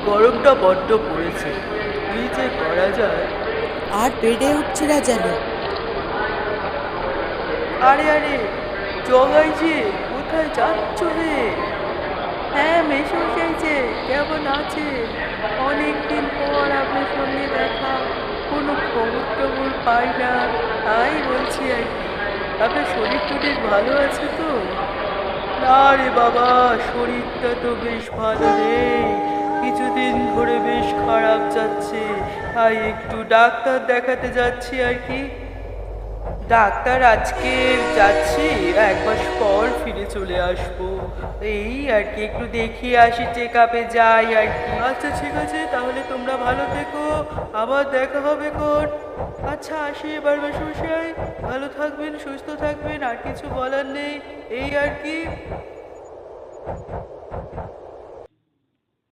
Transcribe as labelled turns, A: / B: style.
A: গরমটা বড্ড পড়েছে, কি যে করা যায়।
B: আর বেড়ে উঠছে না যেন।
A: আরে আরে, জগাই যে, কোথায় যাচ্ছ হে? হ্যাঁ মেসোমশাই যে, কেমন আছে? অনেকদিন পর আপনার সঙ্গে দেখা, কোনো খবর টবর পাই না, তাই বলছি আর কি। আপনার শরীর টরীর ভালো আছে তো? না রে বাবা, শরীরটা তো বেশ ভালো নেই, কিছুদিন ধরে বেশ খারাপ যাচ্ছে, তাই একটু ডাক্তার দেখাতে যাচ্ছি আর কি। ডাক্তার আজকে যাচ্ছি, 1 মাস পর ফিরে চলে আসবো। এই আর কি, একটু দেখিয়ে আসি, চেক আপে যাই আর কি। আচ্ছা ঠিক আছে, তাহলে তোমরা ভালো থেকো, আবার দেখা হবে কোন। আচ্ছা আসি এবার মেশমশাই, ভালো থাকবেন, সুস্থ থাকবেন, আর কিছু বলার নেই, এই আর কি।